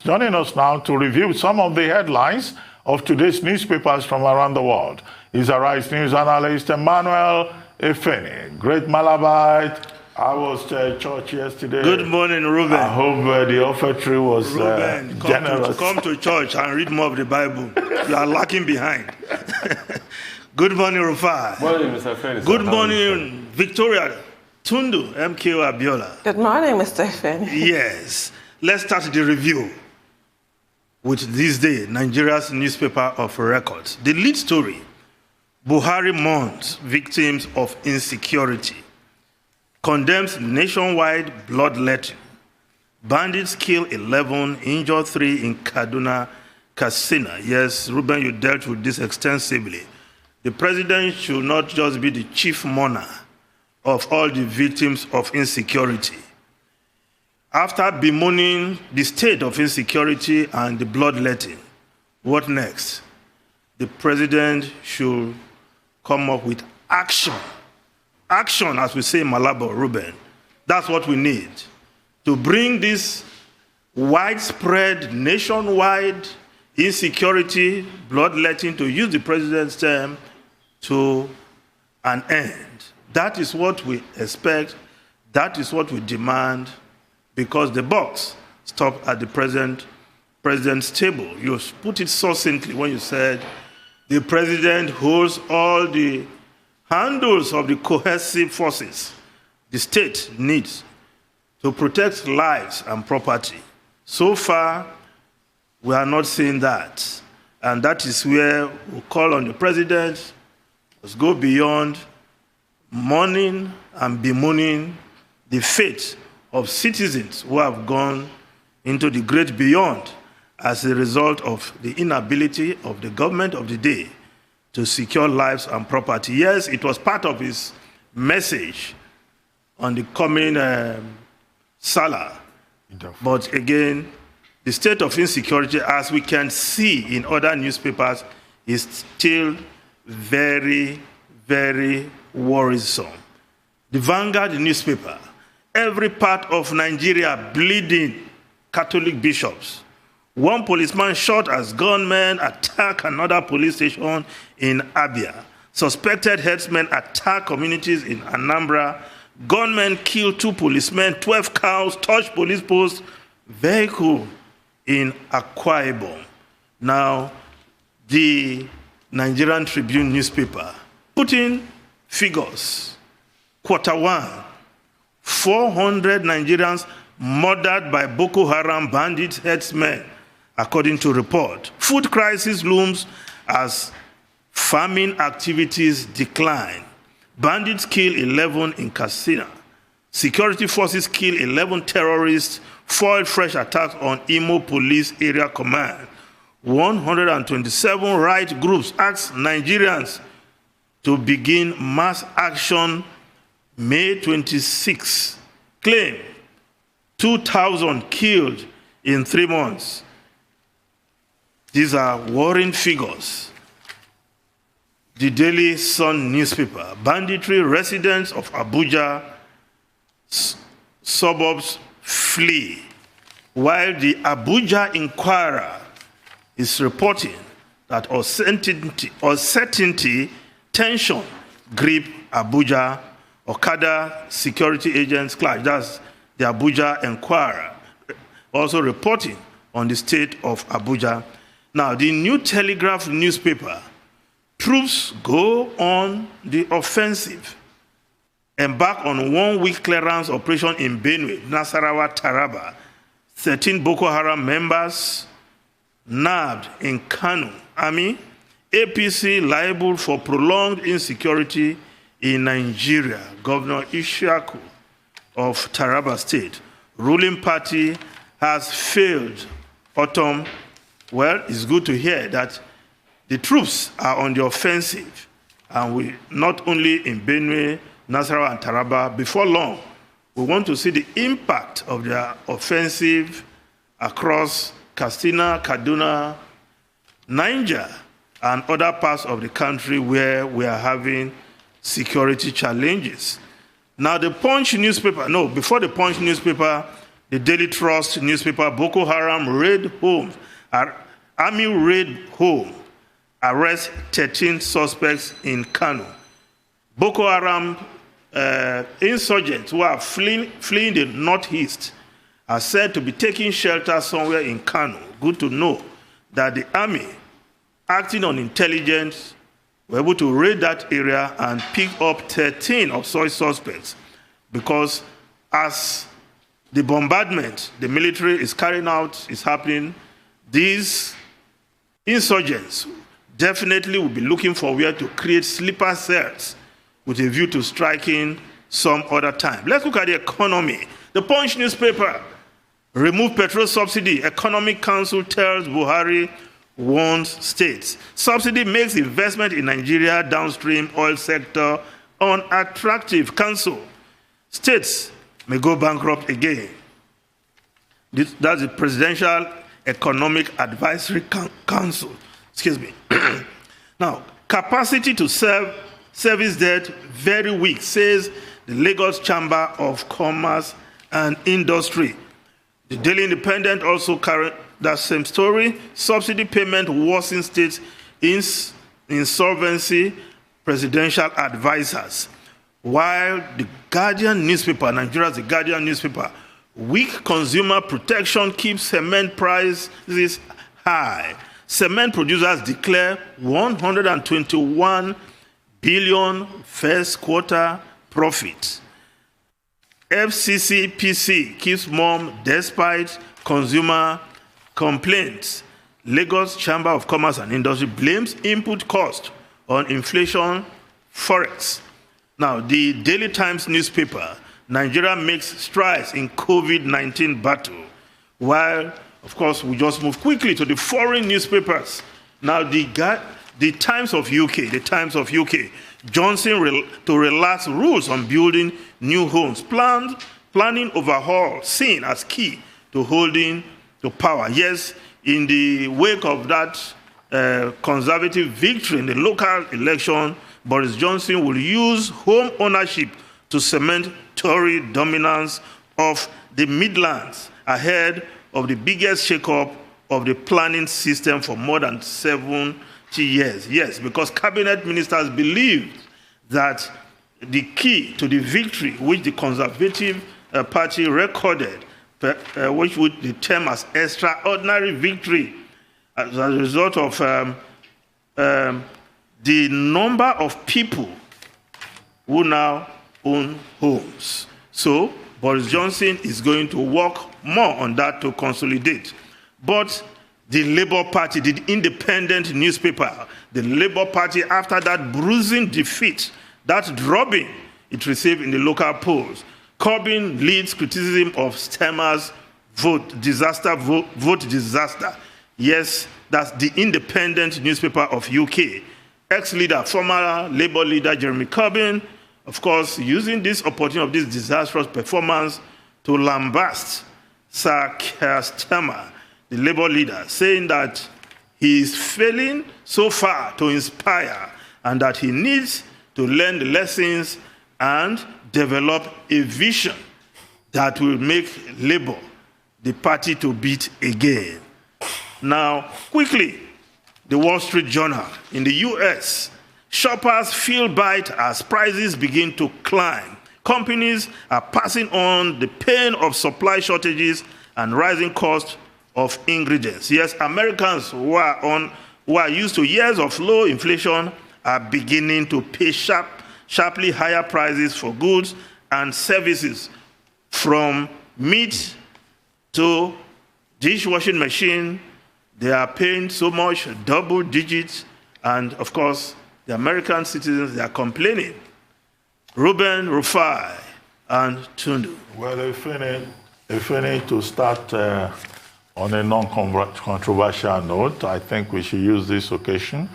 joining us now to review some of the headlines of today's newspapers from around the world. He's Arise News analyst Emmanuel Efeni. Great Malabite. I was to church yesterday. Good morning, Ruben. I hope the offertory was generous. Come to church and read more of the Bible. You are lacking behind. Good morning, Rufai. Morning, Mr. Efeni. Good morning, Victoria. Tundu, MKO Abiola. Good morning, Mr. Efeni. Yes. Let's start the review with this day, Nigeria's newspaper of records. The lead story, Buhari mourns victims of insecurity. Condemns nationwide bloodletting. Bandits kill 11, injure 3 in Kaduna, Katsina. Yes, Ruben, you dealt with this extensively. The president should not just be the chief mourner of all the victims of insecurity. After bemoaning the state of insecurity and the bloodletting, what next? The president should come up with action. Action, as we say in Malabo, Ruben. That's what we need to bring this widespread, nationwide insecurity, bloodletting, to use the president's term, to an end. That is what we expect. That is what we demand, because the buck stopped at the president's table. You put it succinctly when you said the president holds all the handles of the cohesive forces the state needs to protect lives and property. So far, we are not seeing that. And that is where we call on the president to go beyond mourning and bemoaning the fate of citizens who have gone into the great beyond as a result of the inability of the government of the day to secure lives and property. Yes, it was part of his message on the coming Salah. But again, the state of insecurity, as we can see in other newspapers, is still very, very worrisome. The Vanguard newspaper, every part of Nigeria bleeding Catholic bishops. One policeman shot as gunmen attack another police station in Abia. Suspected headsmen attack communities in Anambra. Gunmen kill 2 policemen, 12 cows, touch police post, vehicle in Akwa Ibom. Now, the Nigerian Tribune newspaper putting figures. Q1, 400 Nigerians murdered by Boko Haram bandit headsmen, according to report. Food crisis looms as farming activities decline. Bandits kill 11 in Katsina. Security forces kill 11 terrorists, foiled fresh attacks on Imo Police Area Command. 127 right groups ask Nigerians to begin mass action May 26. Claim 2,000 killed in 3 months. These are worrying figures. The Daily Sun newspaper, banditry residents of Abuja suburbs flee, while the Abuja Inquirer is reporting that uncertainty, tension grip Abuja. Okada security agents clash. That's the Abuja Inquirer, also reporting on the state of Abuja. Now, the New Telegraph newspaper, troops go on the offensive, embark on 1-week clearance operation in Benue, Nasarawa, Taraba. 13 Boko Haram members nabbed in Kano. Army, APC liable for prolonged insecurity in Nigeria. Governor Ishaku of Taraba State. Ruling party has failed. Autumn. Well, it's good to hear that the troops are on the offensive, and we not only in Benue, Nasarawa, and Taraba. Before long, we want to see the impact of their offensive across Katsina, Kaduna, Niger, and other parts of the country where we are having security challenges. Now, the Punch newspaper, before the Punch newspaper, The Daily Trust newspaper, Boko Haram raid home. Army raid home. Arrest 13 suspects in Kano. Boko Haram insurgents who are fleeing the northeast are said to be taking shelter somewhere in Kano. Good to know that the army, acting on intelligence, were able to raid that area and pick up 13 of such suspects, because as the bombardment the military is carrying out is happening, these insurgents definitely will be looking for where to create sleeper cells with a view to striking some other time. Let's look at the economy. The Punch newspaper, remove petrol subsidy. Economic Council tells Buhari warns states. Subsidy makes investment in Nigeria downstream oil sector unattractive. Council. States may go bankrupt again. That's the Presidential Economic Advisory Council. Excuse me. Now, capacity to service debt very weak, says the Lagos Chamber of Commerce and Industry. The Daily Independent also carried that same story. Subsidy payment worsens states insolvency, presidential advisors. While the Guardian newspaper, Nigeria's The Guardian newspaper, weak consumer protection keeps cement prices high. Cement producers declare 121 billion first quarter profit. FCCPC keeps mum despite consumer complaints. Lagos Chamber of Commerce and Industry blames input cost on inflation forex. Now, the Daily Times newspaper, Nigeria makes strides in COVID-19 battle, while, of course, we just move quickly to the foreign newspapers. Now, the Times of UK, Johnson to relax rules on building new homes. Planning overhaul seen as key to holding to power. Yes, in the wake of that conservative victory in the local election, Boris Johnson will use home ownership to cement Tory dominance of the Midlands ahead of the biggest shake-up of the planning system for more than 70 years. Yes, because cabinet ministers believed that the key to the victory which the Conservative Party recorded, which would be termed as extraordinary victory as a result of the number of people who now own homes. So Boris Johnson is going to work more on that to consolidate. But the Labour Party, the independent newspaper, the Labour Party, after that bruising defeat, that drubbing it received in the local polls, Corbyn leads criticism of Stemmer's vote disaster. Yes, that's the independent newspaper of UK. Ex-leader, former Labour leader Jeremy Corbyn, of course, using this opportunity of this disastrous performance to lambast Sir Keir Starmer, the Labour leader, saying that he is failing so far to inspire and that he needs to learn the lessons and develop a vision that will make Labour the party to beat again. Now, quickly, the Wall Street Journal. In the US, shoppers feel bite as prices begin to climb. Companies are passing on the pain of supply shortages and rising costs of ingredients. Yes, Americans who are used to years of low inflation are beginning to pay sharply higher prices for goods and services, from meat to dishwashing machine. They are paying so much, double digits, and of course, the American citizens, they are complaining. Ruben Rufai and Tundu. Well, if we need to start on a non-controversial note, I think we should use this occasion,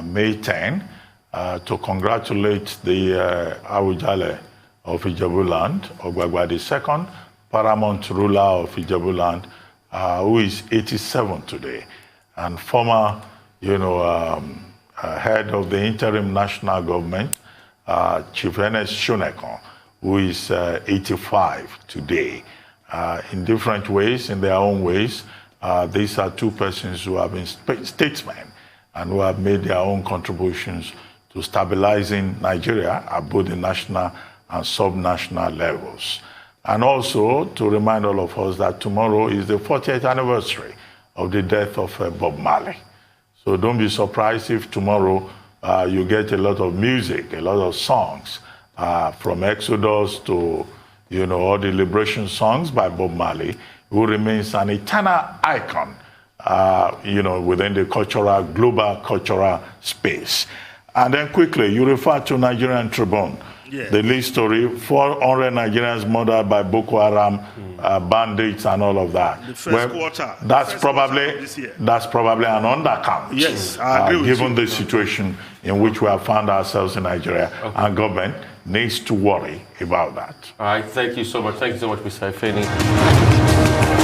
May 10, to congratulate the Awujale of Ijebuland, Ogbagba II, paramount ruler of Ijebuland, who is 87 today, and former, head of the interim national government, Chief Ernest Shunekon, who is 85 today. in different ways, in their own ways. These are two persons who have been statesmen and who have made their own contributions to stabilizing Nigeria at both the national and sub-national levels. And also to remind all of us that tomorrow is the 40th anniversary of the death of Bob Marley. So don't be surprised if tomorrow you get a lot of music, a lot of songs, from Exodus to, all the liberation songs by Bob Marley, who remains an eternal icon, within the global cultural space. And then quickly, you refer to Nigerian Tribune. Yeah. The lead story, 400 Nigerians murdered by Boko Haram, bandits and all of that. The first quarter. That's probably an undercount. Yes, I agree with given you. The situation in which we have found ourselves in Nigeria, and government needs to worry about that. All right, thank you so much. Thank you so much, Mr. Ifeni.